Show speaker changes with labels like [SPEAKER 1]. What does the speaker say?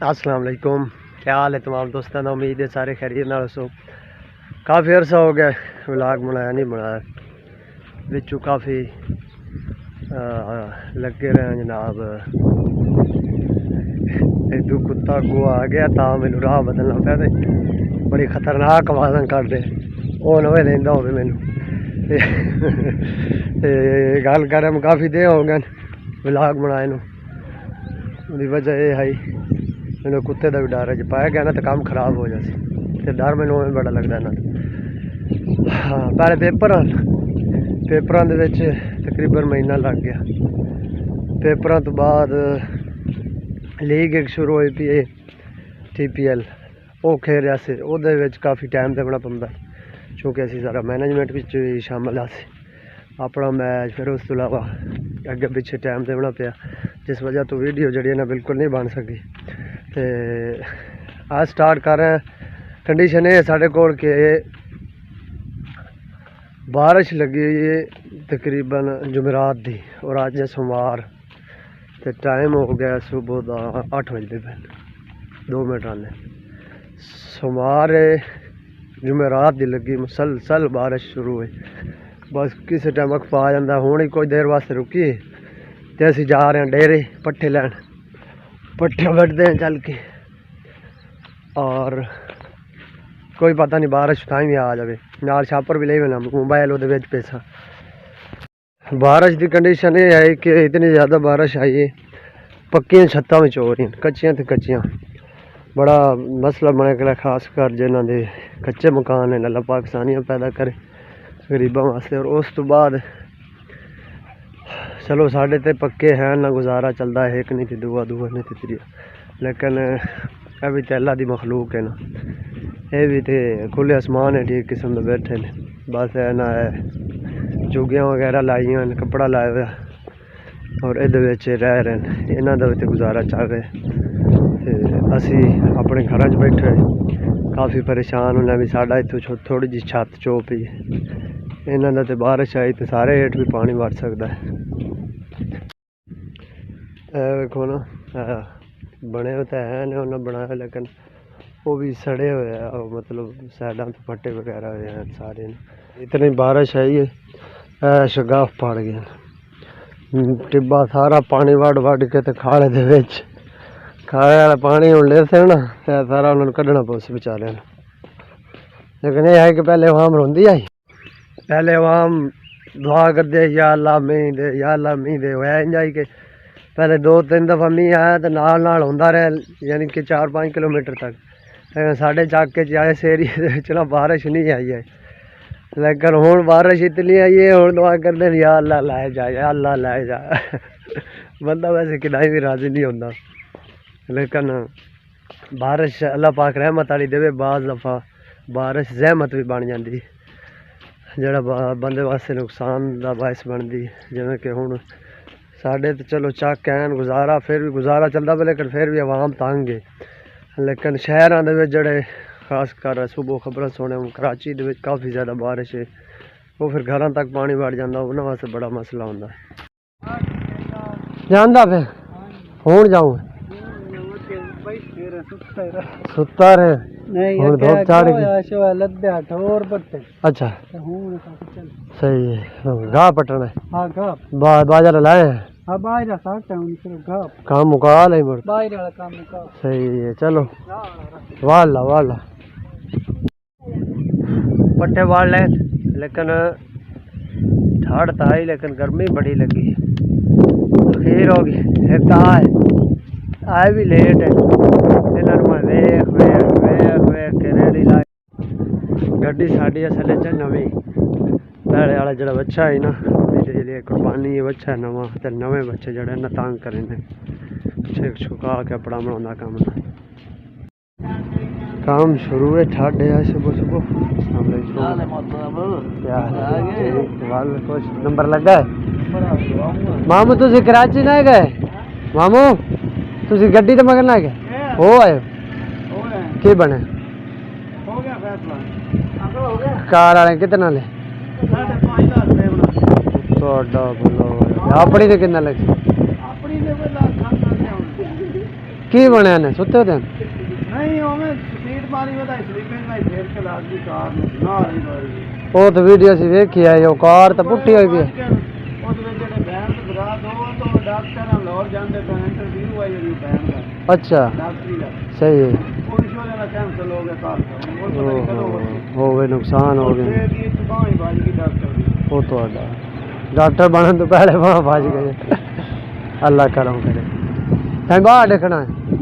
[SPEAKER 1] अस्सलाम वालेकुम, क्या हाल है तमाम दोस्तों का। उम्मीद है सारे खैरियत नाल सो। काफ़ी अरसा हो गया व्लॉग बनाया नहीं बनाया, बिचू काफ़ी लगे रहे जनाब। इदू कुत्ता को आ गया तो मैनू राह बदलना पाया, तो बड़ी खतरनाक आवाज़ कर दे वो नवे देंदा हो मैनू। गल कर काफ़ी देर हो गए व्लॉग बनाए नू, वजह यह है मैंने कुत्ते का भी डर है, जो पाया गया ना तो काम खराब हो जाए, तो डर मैंने उवें बड़ा लगता है ना। हाँ पहले पेपरों के तकरीबन महीना लग गया। पेपरों तो बाद लीग एक शुरू हुई पी TPL वो खेल रहा से, वो काफ़ी टाइम देना पौंदा क्योंकि असी सारा मैनेजमेंट भी शामिल आसे अपना मैच, फिर उस तो अलावा अगे पिछे टाइम देना पाया, जिस वजह तो वीडियो जी ना बिल्कुल नहीं बन सकी। तो आज स्टार्ट कर रहे हैं। कंडीशन ये साढ़े कोल के बारिश लगी हुई है तकरीबन जुमेरात दी, और अज है सोमवार, तो टाइम हो गया सुबह का 8 बजे पे 2 मिनट आने। सोमवार जुमेरात दी लगी मुसलसल बारिश शुरू हुई, बस किसी टाइम वक्त आ जाता। हूँ ही कुछ देर वास्ते रुकी तो असी जा रहे हैं डेरे पट्ठे लैन, पट्ठे वड्डते हैं चल के, और कोई पता नहीं बारिश ताई भी आ जाए, नाल छापर भी ले लेना मोबाइल वो पैसा। बारिश की कंडीशन ये है कि इतनी ज़्यादा बारिश आई है, पक्कियां छत्तां में हो रही, कच्चियां तो कच्चियां, बड़ा मसला बने कर खास कर जिन्हों के कच्चे मकान है, अल्लाह पाक आसानियां पैदा करे गरीबों वास्ते। और उस तो बाद चलो साढ़े तो पक्के हैं ना, गुजारा चलता है, एक नहीं थी दूआ नहीं थी त्रिया, लेकिन यह भी तो अल्लाह की मखलूक है ना, ये भी तो खुले आसमान है, ठीक किस्म के बैठे ने, बस है ना चुगियाँ वगैरह लाइया, कपड़ा लाया हुआ और ये रह रहे हैं, इन्हों का भी तो गुजारा चल रहा है। असी अपने घर बैठे काफ़ी परेशान होने भी, साढ़ा इतों थोड़ी जी छत चोप ही, इन्हों का तो बारिश आई तो सारे हेठ भी पानी वड़ सकता है। देखो ना बने तो है ने उन्हें बनाया, लेकिन वो भी सड़े हुए हैं, मतलब साइडा तो फटे वगैरह हुए हैं सारे। इतनी बारिश आई है शगाफ पड़ गया, टिब्बा सारा पानी वड़ के तो खाले दे विच, खाले वाला पानी हूँ ले थे ना, सारा उन्होंने कढ़ना पौस बेचारे। लेकिन यह है कि पहले अवाम रोंदी आई, पहले अवाम दुआ कर दे या अल्लाह मींह दे, या अल्लाह मींह दे। होया इंज आई कि पहले 2-3 दफ़ा मींह आया तो नाल होंदा रहा, यानी कि 4-5 किलोमीटर तक। लेकिन साढ़े इलाके इस एरिए ना बारिश नहीं आई है, लेकिन हुण बारिश इतनी आई है, हुण दुआ करते हैं या अल्लाह लाए जा, या अल्लाह लाए जा। बंदा वैसे किदाई भी राजी नहीं होता, लेकिन बारिश अल्लाह पाक रहमत वाली देवे। बाज़ दफ़ा बारिश जहमत भी बन जाती, जोड़ा बंदे वास्ते नुकसान का बायस बनती, जिमें कि हुण साढ़े तो चलो चक ऐन गुजारा, फिर भी गुजारा चलता पे, लेकिन फिर भी आवाम तंग है। लेकिन शहरों के जोड़े खास कर सुबह खबर सुने कराची के काफ़ी ज़्यादा बारिश है, वो फिर घर तक पानी बढ़ जाता, उन्होंने वास्ते बड़ा मसला होंदा जांदा। फिर हूँ जाऊँ सुता रहे अच्छा सही है, घाह पटना है बाजार लाए हैं, काम मुका ले मुड़ सही है। चलो वाला पट्टे वाल ले, लेकिन ठंड तो आई, लेकिन गर्मी बड़ी लगी, खीर होगी। एक तो आए भी लेट है, इन्होंने मैं वेख के रेडी लाई। गड्डी साड़ी असल च नवी पैड़े वाला जो बच्चा है ना, लिए कुर्बानी है बच्चा नवा, तो नवे बच्चे जड़े ना तंग करें छुका के अपना बना काम शुरू है। ठाडे है सुबह कुछ नंबर लगा है। मामू तुम कराची ना गए, मामू तुम गड्डी तो मगर ना गए हो आए की बने कार वाले कितना ले अपनी तो कितना लगे ਕੀ ਬਣਿਆ ਨੇ ਸੁੱਤੇ ਤੇ
[SPEAKER 2] ਨਹੀਂ ਉਹਨੇ ਸਪੀਡ ਮਾਰੀ ਉਹਦਾ ਸਲੀਪਿੰਗ ਨਾਲ ਫੇਰ ਕੇ ਲੱਗ ਗਈ ਕਾਰ ਨੂੰ ਨਾਲ ਹੀ ਮਾਰੀ।
[SPEAKER 1] ਉਹ ਤਾਂ ਵੀਡੀਓ ਅਸੀਂ ਵੇਖੀ ਆਏ ਉਹ ਕਾਰ ਤਾਂ ਪੁੱਠੀ ਹੋਈ ਪਈ ਹੈ।
[SPEAKER 2] ਉਹਦੇ ਵਿੱਚ ਜਿਹੜੇ ਬੈਂਡ ਬਰਾ ਦੋ ਤੋਂ ਡਾਕਟਰਾਂ ਲੋਰ ਜਾਂਦੇ ਤਾਂ ਇੰਟਰਵਿਊ ਆਈ ਉਹਦੀ ਬੈਂਡ ਦਾ
[SPEAKER 1] ਅੱਛਾ
[SPEAKER 2] ਡਾਕਟਰੀ ਦਾ
[SPEAKER 1] ਸਹੀ ਹੈ।
[SPEAKER 2] ਉਹ ਸ਼ੋਲੇ ਦਾ ਕੈਂਸਲ ਹੋ ਗਿਆ ਕਾਰ ਉਹ ਪਤਾ ਨਹੀਂ ਕਦੋਂ
[SPEAKER 1] ਹੋ ਗਏ ਨੁਕਸਾਨ ਹੋ ਗਏ
[SPEAKER 2] ਫੇਰ ਦੀ ਇੱਕ ਬਾਂਹ ਹੀ ਵੱਜ ਗਈ ਡਾਕਟਰ ਦੀ।
[SPEAKER 1] ਉਹ ਤੁਹਾਡਾ ਡਾਕਟਰ ਬਣਨ ਤੋਂ ਪਹਿਲੇ ਬਾਂਹ ਫਸ ਗਏ। ਅੱਲਾ ਕਰਮ करे। देखना है।